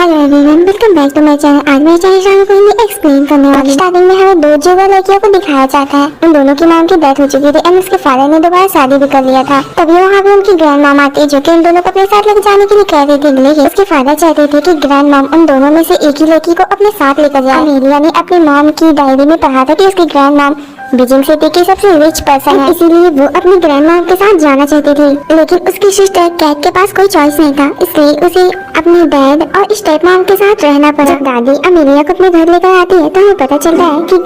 Hello everyone, welcome back to my channel. आज मैं channel को हिंदी एक्सप्लेन करने वाली। स्टार्टिंग में हमें दो जुड़वा लड़कियों को दिखाया जाता है। उन दोनों की मॉम की डेथ हो चुकी थी एंड उसके फादर ने दोबारा शादी भी कर लिया था। तभी वहाँ पे उनकी ग्रैंड मॉम आती है जो कि उन दोनों को अपने साथ लेकर जाने के लिए कह रही थी, लेकिन उसके फादर चाहते थे कि ग्रैंड मॉम उन दोनों में से एक ही लड़की को अपने साथ लेकर जाए। अमेलिया ने अपनी मॉम की डायरी में पढ़ा था कि उसकी ग्रैंड मॉम बीजिंग सिटी की सबसे रिच पर्सन है, इसीलिए वो अपनी ग्रैंड मॉम के साथ जाना चाहती थी। लेकिन उसकी सिस्टर कैट के पास कोई चॉइस नहीं था, इसलिए उसे अपने डैड और स्टेप मॉम के साथ रहना पड़ा। जब दादी अमेलिया को अपने घर लेकर आती है तो हमें पता चलता है कि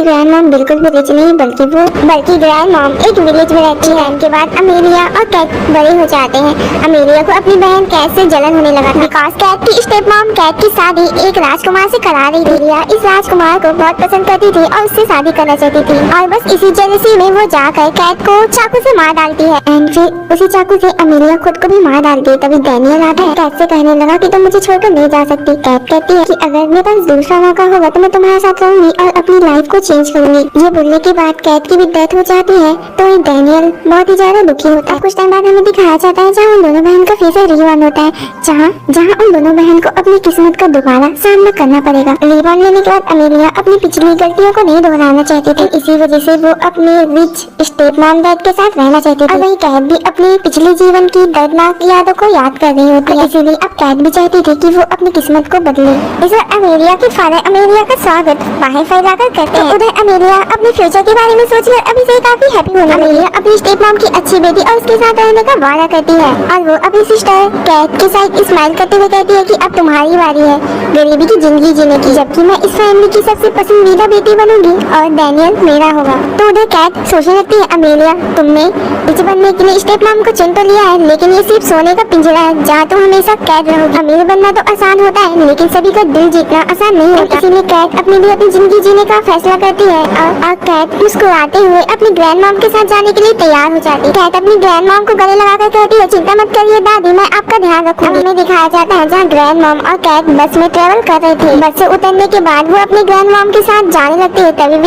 ग्रैंड मॉम बिल्कुल भी रिच नहीं बल्कि ग्रैंड मॉम एक विलेज में रहती है। के बाद अमेलिया और कैट बड़े हो जाते हैं। अमेलिया को अपनी बहन कैट से जलन होने लगा था बिकॉज कैट की स्टेप मॉम कैट की शादी एक राजकुमार से करा रही थी। इस राजकुमार को बहुत पसंद करती थी और उससे शादी करना चाहती थी और बस इसी जेलसी में वो जाकर कैट को चाकू से मार डालती है एंड फिर उसी चाकू से अमेलिया खुद को भी मार डालती है। तभी डैनियल आता है, कैट से कहने लगा कि तुम मुझे छोड़कर नहीं जा सकती। कैट कहती है कि अगर मेरे पास दूसरा मौका होगा तो मैं तुम्हारे साथ रहूंगी और अपनी लाइफ को चेंज करूंगी। ये बोलने के बाद कैट की भी डेथ हो जाती है तो डैनियल बहुत ही ज्यादा दुखी होता है। कुछ टाइम बाद हमें दिखाया जाता है जहाँ उन दोनों बहन का फिर से रीवन होता है, जहाँ उन दोनों बहन को अपनी किस्मत का दोबारा सामना करना पड़ेगा। रीवन लेने के बाद अमेलिया अपनी पिछली गलतियों को नहीं दोहराना चाहती थी, इसी वजह से वो अपने रिच स्टेप मॉम डैड के साथ रहना चाहती थी। और वही कैट भी अपने पिछले जीवन की दर्दनाक यादों को याद कर रही होती है, इसीलिए अब कैट भी चाहती थी कि वो अपनी किस्मत को बदले। इस बार अमेलिया के फादर अमेलिया का स्वागत बाहर फैलाकर करते हैं। उधर अमेलिया अपने फ्यूचर के बारे में सोचकर अभी से काफी हैप्पी होने लगी है। अपनी स्टेप मॉम की अच्छी बेटी और उसके साथ रहने का वादा करती है और वो अपनी सिस्टर कैट के साथ स्माइल करते हुए कहती है कि अब तुम्हारी बारी है गरीबी की जिंदगी जीने की, जबकि मैं इस फैमिली की सबसे पसंदीदा बेटी बनूंगी और डैनियल मेरा होगा। तो उधर कैट सोचने लगती है, अमेलिया तुमने रिच बनने के लिए स्टेप मॉम को चुन तो लिया है, लेकिन ये सिर्फ सोने का पिंजरा है जहाँ तुम हमेशा कैद रहोगी। अमीर बनना तो आसान होता है लेकिन सभी का दिल जीतना आसान नहीं होता, इसीलिए कैट अपने लिए अपनी जिंदगी जीने का फैसला करती है और कैट मुस्कुराते हुए अपनी ग्रैंड मॉम के साथ जाने के लिए तैयार हो जाती है। कैट अपनी ग्रैंड मॉम को गले लगाकर कहती है, चिंता मत करिए दादी, मैं आपका ध्यान रखूंगी। हमें दिखाया जाता है जहाँ ग्रैंड मॉम और कैट बस में ट्रेवल कर रहे थे। बस से उतरने के बाद वो अपनी ग्रैंड मॉम के साथ जाने लगती है। तभी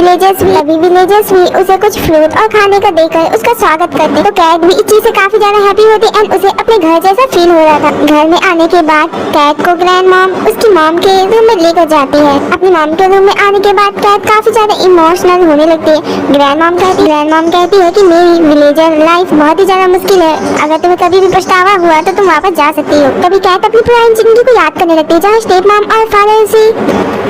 विलेजर्स भी उसे कुछ फ्रूट और खाने का देकर उसका स्वागत करते। तो कैट भी इस चीज से काफी ज्यादा हैप्पी होती एंड उसे अपने घर जैसा फील हो रहा था। घर में आने के बाद कैट को ग्रैंड मॉम उसकी मॉम के रूम में लेकर जाती है। अपनी मॉम के रूम में आने के बाद कैट काफी ज्यादा इमोशनल होने लगती है। ग्रैंड मॉम कहती है कि मेरी विलेजर लाइफ बहुत ही ज्यादा मुश्किल है, अगर तुम्हें कभी भी पछतावा हुआ तो तुम वापस जा सकती हो। तभी कैट अपनी पुरानी जिंदगी को याद करने लगती है जहाँ स्टेप मॉम और फादर से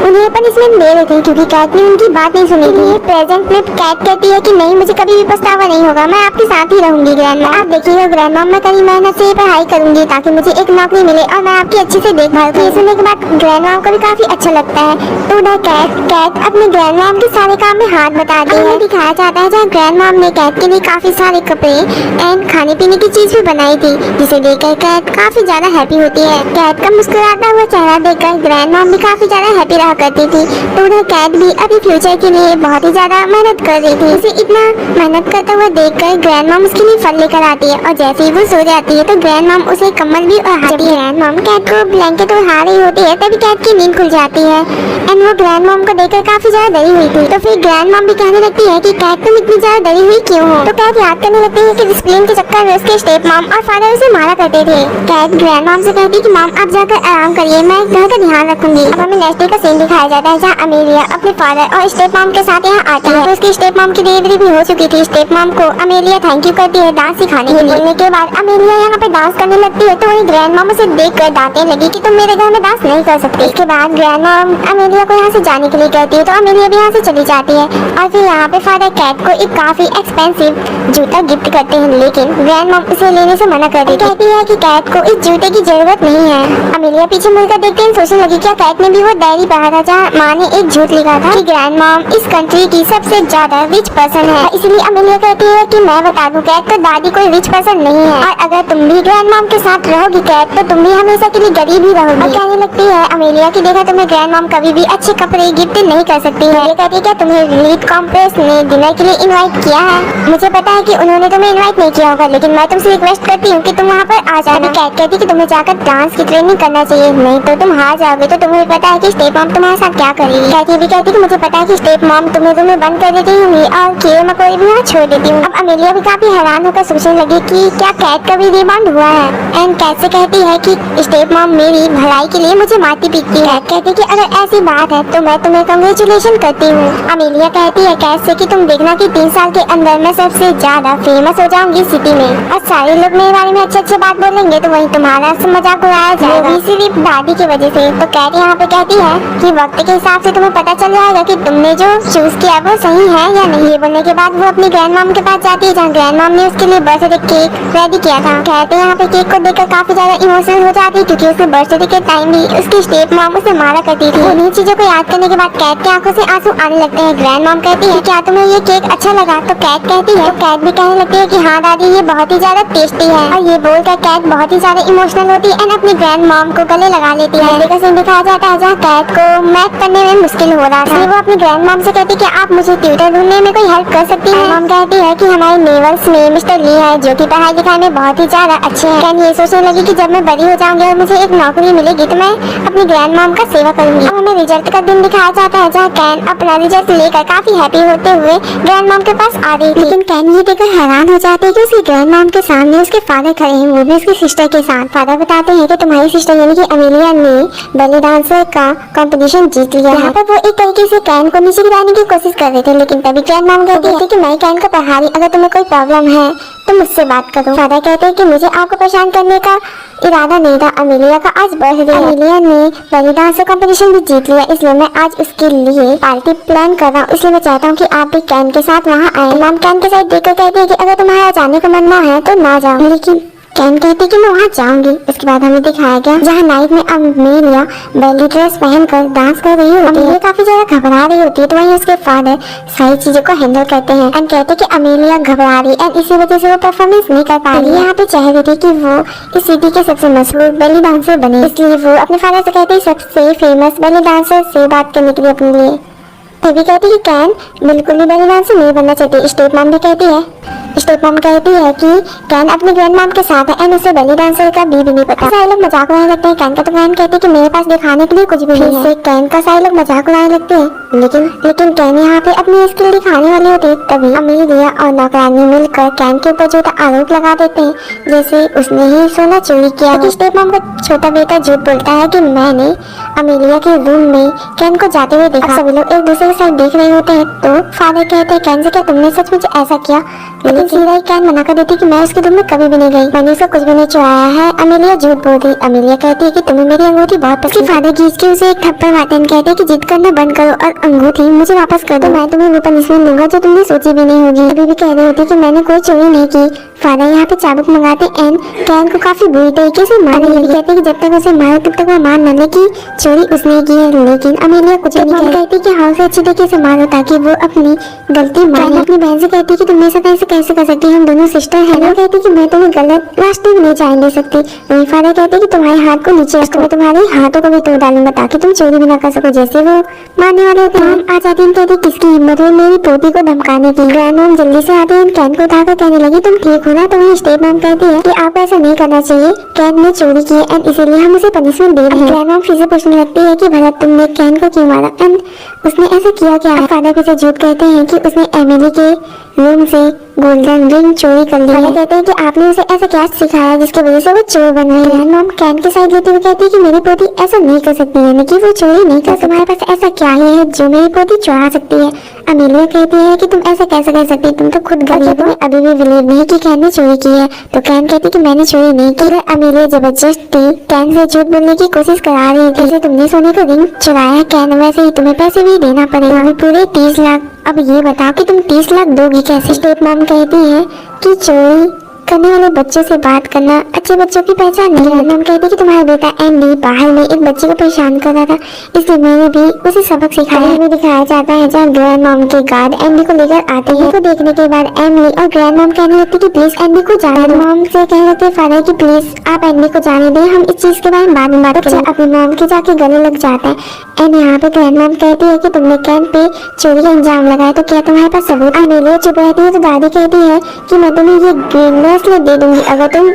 उन्हें पनिशमेंट दे रहे थे क्योंकि कैट ने उनकी बात नहीं सुनी थी। प्रेजेंट में कैट कहती है कि नहीं, मुझे कभी भी पछतावा नहीं होगा, मैं आपके साथ ही रहूंगी ग्रैंड मॉम। आप देखिएगा ग्रैंड मॉम, मैं कड़ी मेहनत से पढ़ाई करूंगी ताकि मुझे एक नौकरी मिले और मैं आपकी अच्छे से देखभाल करूँ। सुनने के बाद ग्रैंड मॉम को भी काफी अच्छा लगता है। तो उधर कैट अपने ग्रैंड मॉम के सारे काम में हाथ बताती है। दिखाया जाता है जहाँ ग्रैंड मॉम ने कैट के लिए काफी सारे कपड़े एंड खाने पीने की चीज भी बनाई थी, जिसे देखकर कैट काफी ज्यादा हैप्पी होती है। कैट का मुस्कुराता हुआ चेहरा देखकर ग्रैंड मॉम भी काफी ज्यादा हैप्पी रहा करती थी। तो उधर कैट भी अपने फ्यूचर के लिए बहुत ही ज्यादा मेहनत कर रही थी। उसे इतना मेहनत करते हुए देखकर ग्रैंड मॉम उसके लिए फल लेकर आती है और जैसे ही वो सो जाती है तो ग्रैंड मॉम उसे कम्बल भी ओढ़ाती है। ग्रैंड मॉम कैट को ब्लैंकेट ओढ़ा रही होती है तभी कैट की नींद खुल जाती है एंड वो ग्रैंड मॉम को देखकर काफी ज्यादा डरी हुई थी। तो फिर ग्रैंड मॉम भी कहने लगती है कि कैट तुम इतनी ज्यादा डरी हुई क्यों हो। तो कैट याद करने लगती है कि डिसिप्लिन के चक्कर में उसके स्टेप मॉम और फादर उसे मारा करते थे। कैट ग्रैंड मॉम से कहती है कि मॉम आप जाकर आराम करिए, मैं घर का ध्यान रखूंगी। अब हमें नेक्स्ट डे का सीन दिखाया जाता है जहाँ अमेलिया अपने फादर और स्टेप मॉम के साथ यहाँ आती है। तो उसकी स्टेप मॉम की डिलीवरी भी हो चुकी थी। स्टेप मॉम को अमेलिया थैंक यू करती है डांस सिखाने के लिए। बोलने के बाद अमेलिया यहाँ पे डांस करने लगती है तो वही ग्रैंड मॉम उसे देखकर डांटने लगी कि तुम मेरे घर में डांस नहीं कर सकती। इसके बाद ग्रैंड मॉम अमेलिया को यहाँ से जाने के लिए कहती है तो अमेलिया भी यहाँ से चली जाती है और फिर यहाँ पे फादर कैट को एक काफी एक्सपेंसिव जूता गिफ्ट करते हैं, लेकिन ग्रैंड मॉम उसे लेने से मना कर देती है। कहती है कि कैट को इस जूते की जरूरत नहीं है। अमेलिया पीछे मुड़कर देखते हैं सोचने लगी क्या कैट ने भी वो डायरी पढ़ा था जहाँ माँ ने एक झूठ लिखा था कि ग्रैंड मॉम इस कंट्री की सबसे ज्यादा रिच पर्सन है। इसलिए अमेलिया कहती है कि मैं बता दूं कैट तो दादी कोई रिच पर्सन नहीं है और अगर तुम भी ग्रैंड मॉम के साथ रहोगी कैट तो तुम भी हमेशा के लिए गरीब ही रहोगी। और कहने लगती है अमेलिया की देखा तुम्हें ग्रैंड मॉम कभी भी अच्छे कपड़े गिफ्ट नहीं कर सकती है। कहती है क्या तुम्हें लीड कॉम्प्रेस ने डिनर के लिए इनवाइट किया है। मुझे पता है कि उन्होंने तुम्हें इनवाइट नहीं किया होगा लेकिन मैं तुमसे रिक्वेस्ट करती हूँ कि तुम वहाँ पर आ जाना। कैट कहती है कि तुम्हें जाकर डांस की ट्रेनिंग करना चाहिए, नहीं तो तुम हार जाओगे। तो तुम्हें पता है कि स्टेप मॉम तुम्हारे साथ क्या करेगी। कहती है कि मुझे पता है कि स्टेप मॉम तुम्हें बंद कर देती हूँ और कीड़े मकोड़े भी यहाँ छोड़ देती हूँ। अब अमेलिया भी काफी हैरान होकर सोचने लगी कि क्या कैट का भी रिबाउंड हुआ है। एंड कैट से कहती है कि स्टेप मॉम मेरी भलाई के लिए मुझे मारती पीटती है। कैट कहती है कि अगर ऐसी बात है तो मैं तुम्हें कांग्रेचुलेशन करती हूँ। अमेलिया कहती है कैट से कि तुम देखना कि 3 साल के अंदर मैं सबसे ज्यादा फेमस हो जाऊंगी सिटी में और सारे लोग मेरे बारे में अच्छे बात बोलेंगे तो वही तुम्हारा मजाक उड़ाया जाएगा, वो भी सिर्फ दादी की वजह से। तो कैट यहाँ पे कहती है कि वक्त के हिसाब से तुम्हें पता चल जाएगा कि तुमने जो चूज किया वो सही है या नहीं। ये बोलने के बाद वो अपनी ग्रैंड मॉम के पास जाती है जहाँ ग्रैंड मॉम ने उसके लिए बर्थडे केक रेडी किया था। कहते हैं यहाँ पे केक को देखकर काफी ज्यादा इमोशनल हो जाती है क्योंकि उसके बर्थडे के टाइम भी उसकी स्टेप मॉम उसे मारा करती थी। उन्हीं चीजों को याद करने के बाद कैट की आंखों से आंसू आने लगते हैं। ग्रैंड मॉम कहती है क्या तुम्हें ये केक अच्छा लगा? तो कैट कहती है, तो कैट भी कहने लगती है कि हाँ दादी ये बहुत ही ज्यादा टेस्टी है। और ये बोलकर कैट बहुत ही ज्यादा इमोशनल होती है एंड अपनी ग्रैंड मॉम को गले लगा लेती है। का सीन दिखाया जाता है जहाँ कैट को मैथ पढ़ने में मुश्किल हो रहा था। वो अपनी ग्रैंड मॉम से कहती है कि आप मुझे ट्यूटर ढूंढने में कोई हेल्प कर सकती है। मॉम कहती है कि हमारे नेबर्स में मिस्टर ली है जो कि पढ़ाई लिखाई में बहुत ही ज्यादा अच्छे हैं। कैन ये सोचने लगी कि जब मैं बड़ी हो जाऊंगी और मुझे एक नौकरी मिलेगी तो मैं अपनी ग्रैंड मॉम का सेवा करूंगी। अब हमें रिजल्ट का दिन दिखाया जाता है जहाँ कैन अपना रिजल्ट लेकर काफी हैप्पी होते हुए ग्रैंड मॉम के पास आ रही थी। लेकिन कैन ये देखकर हैरान हो जाती है कि उसकी ग्रैंड मॉम के सामने उसके फादर खड़े हैं, वो भी उसकी सिस्टर के साथ। फादर बताते हैं कि तुम्हारी सिस्टर यानी कि अमेलिया ने बेली डांसर का कंपटीशन जीत लिया है। यहाँ पर वो एक तरीके से कैन को नीचे गिराने की कोशिश कर रहे थे लेकिन तभी ग्रैंड मॉम कहती है कि मैं कैन को पढ़ा रही, अगर तुम्हें कोई प्रॉब्लम है तो मुझसे बात करो। फादर कहते हैं कि मुझे आपको परेशान करने का इरादा नहीं था, अमेलिया का आज बर्थडे है। अमेलिया ने बेली डांसर कंपटीशन भी जीत लिया इसलिए मैं आज उसके लिए पार्टी प्लान कर रहा हूँ, इसलिए मैं चाहता हूँ कि आप भी कैन के साथ वहाँ आए। मॉम कैन के साथ देखकर कहती है कि अगर तुम्हारा जाने का मन ना है तो ना जाओ, लेकिन कैन कहती है कि मैं वहाँ जाऊंगी। उसके बाद हमें दिखाया गया जहाँ नाइट में अमेलिया बेली ड्रेस पहनकर डांस कर रही होती है। काफी ज्यादा घबरा रही होती है तो वहीं उसके फादर सारी चीजों को हैंडल करते हैं एंड कहते हैं कि अमेलिया घबरा रही एंड इसी वजह से वो परफॉर्मेंस नहीं कर पा रही। यहाँ पे चाह रही थी कि वो इस सिटी के सबसे मशहूर बेली डांसर बने, इसलिए वो अपने फादर से कहते हैं सबसे फेमस बेली डांसर से बात करने के लिए अपने लिए। तभी कहती है कि कैन बिल्कुल भी बेली डांसर नहीं बनना चाहती। स्टेप मॉम भी कहती है, स्टेप मॉम कहती है कि कैन अपनी ग्रैंड मॉम के साथ है एंड उसे बेली डांसर का भी नहीं पता। सारे लोग मजाक उड़ाने लगते हैं कैन का, तो कैन कहती है कि मेरे पास दिखाने के लिए कुछ भी नहीं है। कैन का सारे लोग मजाक उड़ाने लगते हैं लेकिन कैन यहाँ पे अपनी स्किल दिखाने वाली होती है। तभी अमेलिया और नौकरानी मिलकर कैन के ऊपर झूठा आरोप लगा देते हैं जैसे उसने ही सोना चोरी किया। स्टेप मॉम का छोटा बेटा झूठ बोलता है कि मैंने अमेलिया के रूम में कैन को जाते हुए देखा। सभी लोग एक दूसरे के साथ देख रहे होते हैं तो फादर कहते हैं कैन से क्या तुमने सचमुच ऐसा किया? लेकिन सीधा ही कैन मना कर देती कि मैं उसके रूम में कभी भी नहीं गई, मैंने उसको कुछ भी नहीं चुराया है। अमेलिया झूठ बोल रही। अमेलिया कहती है कि तुम्हें मेरी अंगूठी बहुत पसंद। फादर खींच के उसे एक थप्पड़ मारते हैं, कहते हैं कि जिद करना बंद करो और अंगूठी मुझे वापस कर दो, मैं तुम्हें वो पनिशमेंट दूंगा जो तुमने सोची भी नहीं होगी। अभी भी कह रही होती कि मैंने कोई चोरी नहीं की। फादर यहाँ पे चाबुक मंगाते एंड कैन को काफी बुरी तरीके से मारने लगी। कहते हैं कि जब तक उसे मारे तब तक वो मान न ले कि चोरी उसने की है, लेकिन अमेलिया कुछ नहीं कहती कि हाँ उसे अच्छी तरीके से मारो ताकि वो अपनी गलती माने। अपनी बहन से कहती है कि तुम मेरे साथ ऐसे कैसे कर सकती है, हम दोनों सिस्टर हैं। वो कहती है कि मैं तुम्हें गलत रास्ते में नहीं जाने दे सकती। वही फादर कहते हैं कि तुम्हारे हाथ को नीचे रखो, मैं तुम्हारे हाथों को भी तोड़ डालूंगा ताकि तुम चोरी भी ना कर सको। जैसे वो मारने वाले होते हैं आ जाती है, कहती किसकी हिम्मत है मेरी पोती को धमकाने की। ग्रैंड मॉम जल्दी से आते हैं, कैन को उठाकर कहने लगी तुम ठीक हो ना? तो वही स्टेप मॉम कहती है कि आपको ऐसा नहीं करना चाहिए, कैन ने चोरी की है एंड इसीलिए हम उसे पनिशमेंट दे रहे हैं। ग्रैंड मॉम फिर से पूछने लगती है कि भला तुमने कैन को क्यों मारा एंड उसने ऐसा किया क्या? फादर फिर से झूठ कहते हैं कि उसने एमिली के रूम से गोल्डन रिंग चोरी कर ली है। कहते हैं कि आपने उसे ऐसा क्या सिखाया जिसकी वजह से वो चोर बन गई। ग्रैंड मॉम कैन की साइड लेते हुए कहती है कि मेरी पोती ऐसा नहीं कर सकती है, कि वो चोरी नहीं कर। तुम्हारे पास ऐसा क्या है जो मेरी पोती चुरा सकती है? अमेलिया कहती है कि तुम ऐसा कैसे कर सकती, तुम तो खुद गरीब हो। अभी भी बिलीव नहीं कि कैन ने चोरी की है। तो कैन कहती है कि मैंने चोरी नहीं की। अमेलिया जबरदस्ती कैन से झूठ बोलने की कोशिश करा रही थी। जैसे तुमने सोने का रिंग चुराया है कैन, वैसे ही तुम्हें पैसे भी देना पड़ेगा, अभी पूरे 30 लाख। अब ये बताओ कि तुम 30 लाख दोगी कैसे? स्टेप मॉम कहती है कि चोरी करने वाले बच्चों से बात करना अच्छे बच्चों की पहचान नहीं है। हम कहते कि तुम्हारा बेटा एंडी बाहर में एक बच्चे को परेशान कर रहा था, इसलिए मैंने भी उसे सबक सिखाया। हमें दिखाया जाता है जहाँ ग्रैंड मॉम के गार्ड एंडी को लेकर आते हैं। तो देखने के बाद एमिली और ग्रैंड मॉम कहने लगती कि प्लीज एंडी को जाने दो। मॉम से कहने लगते फादर कि प्लीज आप एंडी को जाने दें, हम इस चीज के बारे में बाद में बात करें। अपनी मॉम के जाके गले लग जाता है एंड यहाँ पे ग्रैंड मॉम कहती है कि तुमने कैन पे चोरी का इंजाम लगाया, तो क्या तुम्हारे पास सबूत? अमेलिया चुप रहती है तो दादी कहती है कि मैं तुम्हें ये ब्रेसलेट दे दूंगी अगर तुम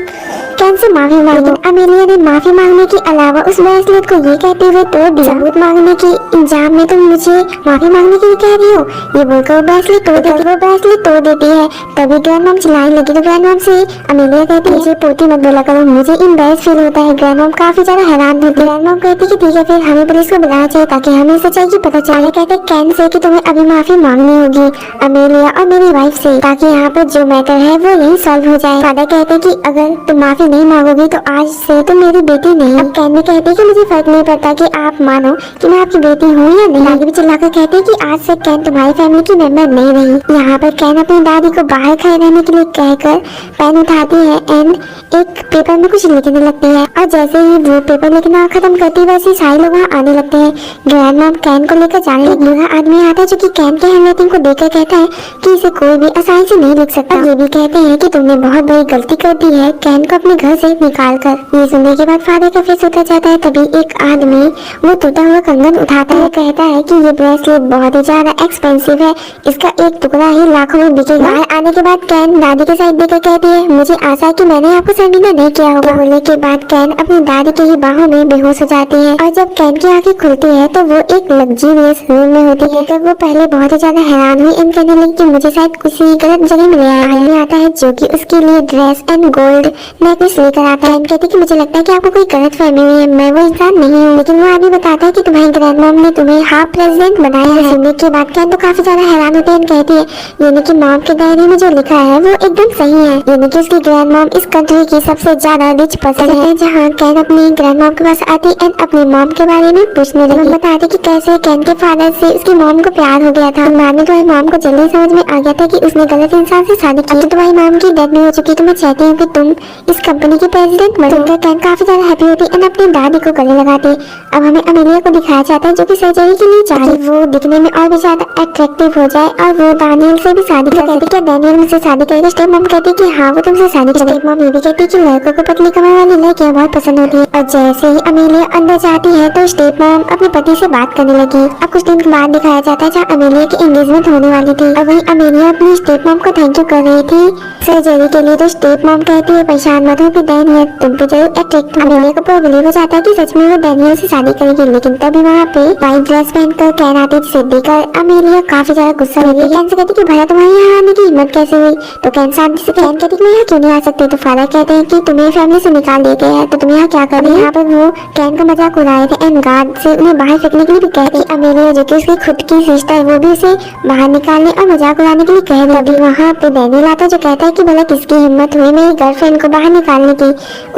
कैन से माफी मांगो। अमेलिया ने माफी मांगने के अलावा उस ब्रेसलेट को ये कहते हुए तोड़ दिया, सबूत मांगने की इंजाम में तुम मुझे माफी मांगने के लिए कह रही हो। ये बोलकर वो ब्रेसलेट तोड़ देती है। तभी ग्रैंड मॉम चिल्लाने लगी तो ग्रैंड मॉम से अमेलिया कहती है मुझे पोती मत बोला करो, मुझे एम्बैरेस फील होता है। ग्रैंड मॉम काफी ज्यादा हैरान होती है। ग्रैंड मॉम कहती कि ठीक है फिर हमें पुलिस को बुलाना चाहिए ताकि हमें सच्चाई की पता चले। कहते कैन से कि तुम्हें अभी माफी मांगनी होगी अमेलिया और मेरी वाइफ से, ताकि यहाँ पर जो मैटर है वो यही सॉल्व हो जाए। फादर कहते कि अगर तुम माफी नहीं मांगोगी तो आज से तुम मेरी बेटी नहीं। अब कैन में कहते कि मुझे फर्क नहीं पड़ता कि आप मानो कि मैं आपकी बेटी हूँ या नहीं। दादी भी चिल्लाकर कहते कि आज से कैन तुम्हारी फैमिली की मेंबर नहीं रही। यहाँ पर कैन अपनी दादी को बाहर खड़े रहने के लिए कहकर पेन उठाती है एंड एक पेपर में कुछ लिखने लगती है, और जैसे ही वो पेपर लिखना खत्म करती है वैसे ही सारे लोग वहाँ आने लगते हैं। ग्रैंड मॉम कैन को लेकर जाने लगी। बूढ़ा आदमी आता है जो कि कैन के हैंडराइटिंग को देखकर कहता है कि इसे कोई भी आसानी से नहीं लिख सकता। ये भी कहते हैं कि तुमने बहुत बड़ी गलती कर दी है कैन को अपने घर से निकाल कर। ये सुनने के बाद फादर का फेस उतर जाता है। तभी एक आदमी वो टूटा हुआ कंगन उठाता है, कहता है कि ये ब्रेसलेट बहुत ही ज्यादा एक्सपेंसिव है, इसका एक टुकड़ा ही लाखों में बिकेगा। बाहर आने के बाद कैन दादी के साइड देकर कहती है मुझे आशा है कि मैंने आपको शर्मिंदा नहीं किया होगा। बोलने के बाद कैन अपनी दादी की ही बाहों में बेहोश हो जाती है, और जब कैन की आंखें खुलती है तो वो एक लग्जरियस रूम में होती है। तब वो पहले बहुत ही ज्यादा हैरान हुई एंड कहने लगी कि मुझे शायद किसी गलत जगह मिल गया है। आदमी आता है जो कि उसके लिए ड्रेस एंड गोल्ड नेकलेस लेकर आता है। कहती कि मुझे लगता है कि आपको कोई गलत फहमी हुई है, मैं वो इंसान नहीं हूँ। लेकिन वो आदमी बताता है कि तुम्हारी ग्रैंड मॉम ने तुम्हें हाफ प्रेसिडेंट बनाया है। सुनने के बाद कैन तो काफी ज्यादा हैरान होती है एंड कहती है यानी कि मॉम के डायरी में जो लिखा है वो एकदम सही है, यानी कि उसकी ग्रैंड मॉम इस कंट्री की सबसे ज्यादा रिच पर्सन है। जहाँ कैन अपनी ग्रैंड मॉम के पास आती एंड अपनी मॉम के बारे में पूछने लगी। बताते कि कैसे कैन के फादर से उसकी मॉम को प्यार हो गया था। बाद में तुम्हारी मॉम को जल्दी समझ में आ गया था कि उसने गलत इंसान से शादी की। तुम्हारी मॉम की डेथ नहीं हो चुकी तो मैं चाहती हूँ कि तुम इस कंपनी की प्रेसिडेंट बनो। कैन काफी ज्यादा हैप्पी होती एंड अपनी दादी को गले लगाती। अब हमें अमेलिया को दिखाया जाता है जो कि सर्जरी के लिए चाहे वो दिखने में और भी ज्यादा अट्रैक्टिव हो जाए और वो डैनियल से भी शादी कर कहती क्या डैनियल मुझसे शादी करेगा। स्टेप मॉम कहती कि हाँ वो तुमसे शादी करेगी। स्टेप मॉम ये भी कहती कि लड़कों को पतली कमर वाली लड़कियां बहुत पसंद होती है। और जैसे ही अमेलिया अंदर जाती है तो स्टेप मॉम अपने पति से बात करने लगी। अब कुछ दिन बाद दिखाया जाता है जहाँ अमेलिया की एंगेजमेंट होने वाली थी और वहीं अमेलिया अपनी स्टेप मॉम को थैंक यू कर रही थी सर्जरी के लिए। तो स्टेप मॉम कहती है परेशान मत हो कि डैनियल तुम पे जरूर अट्रैक्ट हो। अमेलिया को पूरा बिलीव हो जाता है कि सच में वो डैनियल से शादी करेगी। लेकिन तभी वहाँ पे व्हाइट ड्रेस पहनकर कैन आती जिसे देखकर अमेलिया काफी ज्यादा गुस्सा हो गई। कैन से कहती कि भला तुम्हारे यहाँ आने की हिम्मत कैसे हुई। तो कैन शांति से कैन कहती कि मैं यहाँ क्यों नहीं आ सकती। तो फादर कहते हैं कि तुम्हें फैमिली से निकाल दिया गया है तो तुम यहाँ क्या कर रही हो। यहाँ पर वो कैन का मजाक उड़ा रहे थे एंड गार्ड से उन्हें बाहर फेंकने के लिए भी कहती। अमेलिया जो कि उसकी खुद की सिस्टर वो भी उसे बाहर निकालने और मजाक उड़ाने के लिए कह रही। तभी वहाँ पे डैनियल आता है जो कहता है कि भला किसकी हिम्मत हुई मेरी गर्लफ्रेंड को बाहर निकालने की,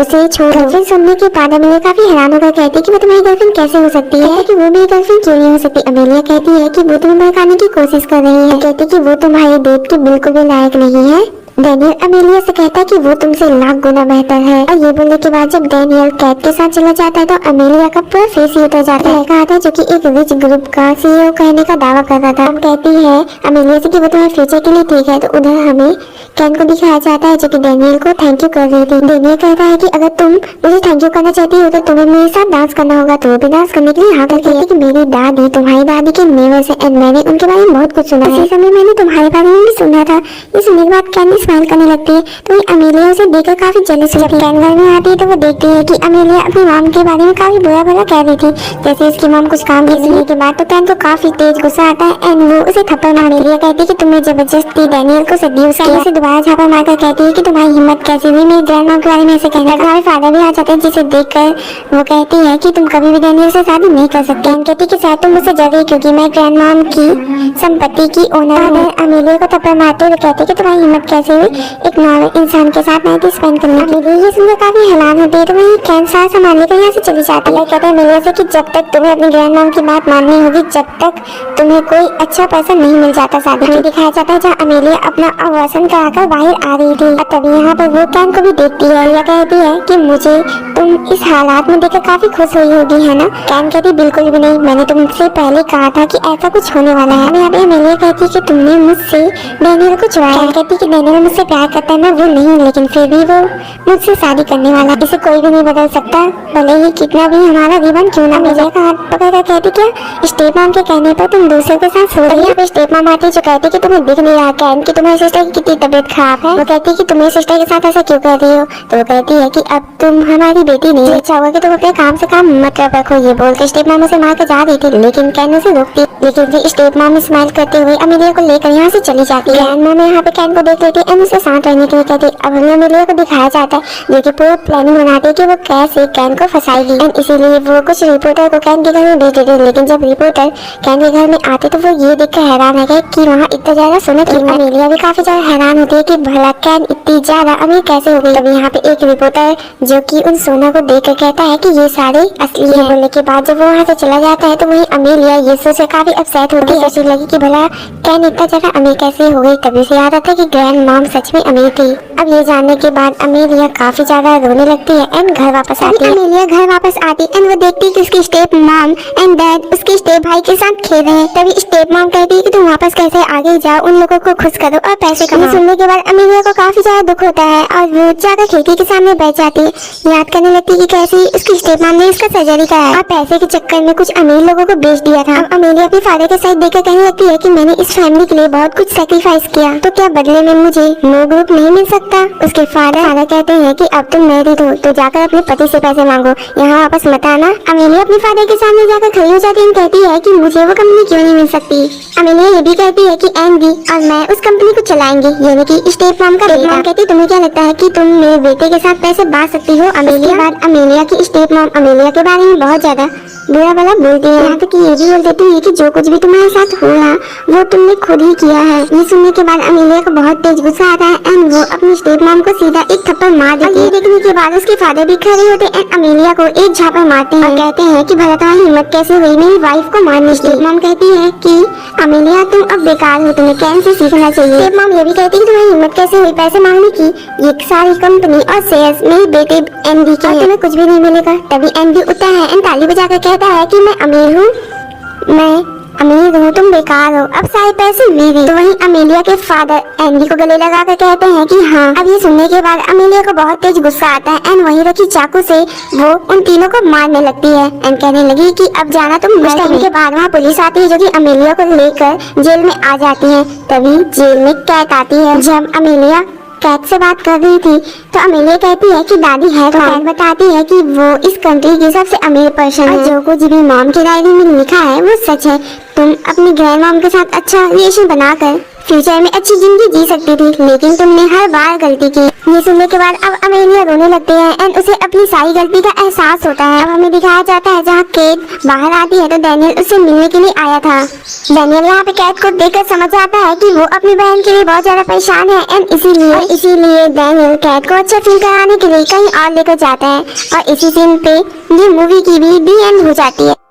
उसे छोड़। फिर सुनने के बाद अमेलिया काफी हैरान होकर कहती है कि वो तुम्हारी गर्लफ्रेंड कैसे हो सकती है, कि वो मेरी गर्लफ्रेंड क्यों नहीं हो सकती। अमेलिया कहती है कि वो तुम्हें भड़काने की कोशिश कर रही है, कहती कि वो तुम्हारे डेट के बिल्कुल भी लायक नहीं है। डैनियल अमेलिया से कहता है कि वो तुमसे लाख गुना बेहतर है। और ये बोलने के बाद जब डैनियल कैट के साथ चला जाता है तो अमेलिया का पूरा फेस ही उतर जाता है। कहा था जो कि एक रिच ग्रुप का सीईओ कहने का दावा कर रहा था। हम कहती है अमेलिया से कि वो तुम्हारे फ्यूचर के लिए ठीक है। तो उधर हमें कैन को दिखाया जाता है जो कि डैनियल को थैंक यू कर रही थी। डैनियल कहता है कि अगर तुम मुझे थैंक यू करना चाहती हो तो तुम्हें मेरे साथ डांस करना होगा। तो वो भी डांस करने के लिए हाँ कहती है कि मेरी दादी तुम्हारी दादी के नेबर्स है एंड मैंने उनके बारे में बहुत कुछ सुना है। इसी समय मैंने तुम्हारे बारे में भी सुना था। ये सुनने के बाद कैन स्माइल करने लगती है। तो अमेलिया उसे देखकर काफी जेलस होती है। कैन घर में आती है तो वो देखती है कि अमेलिया अपनी मॉम के बारे में काफी बुरा भला कह रही थी, जैसे उसकी मॉम कुछ काम करने के बाद। तो कैन को काफी तेज गुस्सा आता है एंड वो उसे थप्पड़ मार अमेलिया कहती है कि तुम्हें जबरदस्ती डैनियल को सेड्यूस किया। उसे दोबारा झापड़ मारकर कहती है कि तुम्हारी हिम्मत कैसे हुई मेरी ग्रैंड मॉम के बारे में ऐसे कहना। तुम्हारे फादर भी आ जाते हैं जिसे देखकर वो कहती है कि तुम कभी भी डैनियल से शादी नहीं कर सकते। कैन कहती कि शायद तुम मुझसे डर रही क्योंकि मैं ग्रैंड मॉम की संपत्ति की ओनर हूँ। अमेलिया को थप्पड़ मारते हुए कहते कि तुम्हारी हिम्मत कैसे हुई एक नॉर्मल इंसान के साथ नाइट स्पेंड करने के लिए। ये सुनकर काफी हैरान होती है। तो वही कैन सारा सामान लेकर यहाँ से चली जाती है। कहते हैं अमेलिया से कि जब तक तुम्हें अपनी ग्रैंड मॉम की बात माननी होगी जब तक तुम्हें कोई अच्छा पर्सन नहीं मिल जाता शादी में। दिखाया जाता है जहाँ अमेलिया अपना अवसन कराकर बाहर आ रही थी। तभी यहाँ पर वो कैन को भी देखती है। यह कहती है कि मुझे तुम इस हालात में देखकर काफी खुश हुई होगी है ना। कैन कहती बिल्कुल भी नहीं, मैंने तुमसे पहले कहा था कि ऐसा कुछ होने वाला है। यहाँ पे अमेलिया कहती है कि तुमने मुझसे डैनियल को चुराया। कहती कि डैनियल मुझसे प्यार करता है मैं वो नहीं, लेकिन फिर भी वो मुझसे शादी करने वाला। इसे कोई भी नहीं बदल सकता, भले ही कितना भी हमारा रिबन क्यों ना मिले। का हाथ पकड़कर कहती क्या स्टेप मॉम के कहने पर तुम दूसरे के साथ सो रही हो। स्टेप मॉम आती जो कहती कि तुम्हें दिख नहीं रहा कैन कि तुम्हारी सिस्टर की कितनी तबीयत खराब है। वो कहती है कि तुम्हारी सिस्टर के साथ ऐसा क्यों कर रही हो, तो वो कहती है कि अब तुम हमारी बेटी नहीं, अच्छा होगा कि तुम अपने काम से काम मतलब रखो। ये बोलकर स्टेप मॉम उसे मार कर जा रही थी, लेकिन कैन उसे रोकती, लेकिन फिर स्टेप मॉम स्माइल करते हुए अमेलिया को लेकर यहाँ से चली जाती है। ग्रैंड मॉम यहाँ पे कैन को देख लेती है एंड उसे शांत रहने के लिए कहती है। अब हमें अमेलिया को दिखाया जाता है जो कि पूरी प्लानिंग बनाती है कि वो कैसे कैन को फंसाएगी एंड इसीलिए वो कुछ रिपोर्टर को कैन के घर में भेज देती है। लेकिन जब रिपोर्टर कैन के घर में आते तो वो ये देखकर हैरान है कि वहाँ इतना ज्यादा सोना क्यों है। अमेलिया भी काफी ज्यादा हैरान होती है कि भला कैन इतनी ज्यादा अमीर कैसे हो गई। तब यहाँ पे एक रिपोर्टर जो कि उन सोना को देख कर कहता है कि ये सारे असली है। बोलने के बाद जब वो वहाँ से चला जाता है तो वही अमेलिया ये सोच कर काफी अपसेट होती है, सोचने लगी कि भला कैन इतना ज्यादा अमीर कैसे हो गई। तभी से याद आता है कि ग्रैंड मॉम सच में अमीर थी। अब ये जानने के बाद अमेलिया काफी ज्यादा रोने लगती है एंड घर वापस आती है। अमेलिया घर वापस आती एंड वो देखती है कि उसकी स्टेप मॉम एंड डैड उसके स्टेप भाई के साथ खेल रहे हैं। तभी स्टेप मॉम कहती है कि तुम वापस कैसे आगे जाओ, उन लोगों को खुश करो और पैसे कमाओ। सुनने के बाद अमेलिया को काफी ज्यादा दुख होता है और वो जाकर खिड़की के सामने बैठ जाती है, याद करने लगती है कि कैसे उसकी स्टेप मॉम ने इसका सर्जरी कराया और पैसे के चक्कर में कुछ अमीर लोगों को बेच दिया था। अब अमेलिया अपने फादर के साथ देखकर कहने लगती है कि मैंने इस फैमिली के लिए बहुत कुछ सैक्रिफाइस किया, तो क्या बदले में मुझे नो ग्रुप नहीं मिल सकता। उसके फादर कहते हैं कि अब तुम मैरिड हो तो जाकर अपने पति से पैसे मांगो, यहाँ वापस मत आना। अमेलिया अपने फादर के सामने जाकर खड़ी हो जाती है और कहती है कि मुझे वो कंपनी क्यों नहीं मिल सकती। अमेलिया ये भी कहती है कि एंडी और मैं उस कंपनी को चलाएंगे, यानी कि स्टेप मॉम का बेटा। कहती तुम्हें क्या लगता है कि तुम मेरे बेटे के साथ पैसे बांट सकती हो। अमेलिया की स्टेप मॉम अमेलिया के बारे में बहुत ज्यादा बुरा भला बोलती है, यहाँ तक कि ये भी बोल देती है कि जो कुछ भी तुम्हारे साथ हो रहा वो तुमने खुद ही किया है। ये सुनने के बाद अमेलिया को बहुत तेज गुस्सा आता है एंड वो अपनी स्टेप मॉम को सीधा एक थप्पड़ मार देती है। देखने के बाद उसके फादर भी खड़े होते एंड अमेलिया को एक झापड़ मारते हैं और कहते हैं कि भला तुम्हारी हिम्मत कैसे हुई मेरी वाइफ को मारने की। मॉम कहती है कि अमेलिया तुम अब बेकार हो, तुम्हें कैन से सीखना चाहिए। स्टेप मॉम ये भी कहती है कि तुम्हारी हिम्मत कैसे हुई पैसे मांगने की, ये सारी कंपनी और शेयर्स मेरे बेटे एंडी के, तुम्हें कुछ भी नहीं मिलेगा। तभी एंडी उठता है एंड ताली बजाकर कहता है कि मैं अमीर हूँ, मैं अमीर हूँ, तुम बेकार हो, अब सारे पैसे मेरे। तो वहीं अमेलिया के फादर एंडी को गले लगा कर कहते हैं कि हाँ। अब ये सुनने के बाद अमेलिया को बहुत तेज गुस्सा आता है एंड वहीं रखी चाकू से वो उन तीनों को मारने लगती है एंड कहने लगी कि अब जाना तुम। कुछ टाइम के बाद वहाँ पुलिस आती है जो कि अमेलिया को लेकर जेल में आ जाती है। तभी जेल में कैट आती है। जब अमेलिया कैट से बात कर रही थी तो अमेलिया कहती है कि दादी है, तो कैट बताती है कि वो इस कंट्री की सबसे अमीर पर्सन है, जो कुछ भी मॉम की डायरी में लिखा है वो सच है। तुम अपनी ग्रैंड मॉम के साथ अच्छा रिलेशन बनाकर फ्यूचर में अच्छी जिंदगी जी सकती थी, लेकिन तुमने हर बार गलती की। ये सुनने के बाद अब अमेलिया रोने लगती है एंड उसे अपनी सारी गलती का एहसास होता है। अब हमें दिखाया जाता है जहाँ केट बाहर आती है तो डैनियल उससे मिलने के लिए आया था। डैनियल यहाँ पे कैट को देखकर समझ आता है कि वो अपनी बहन के लिए बहुत ज्यादा परेशान है एंड इसीलिए डैनियल कैट को अच्छा फील कराने के लिए कहीं और लेकर जाता है और इसी सीन पे ये मूवी की भी दी एंड हो जाती है।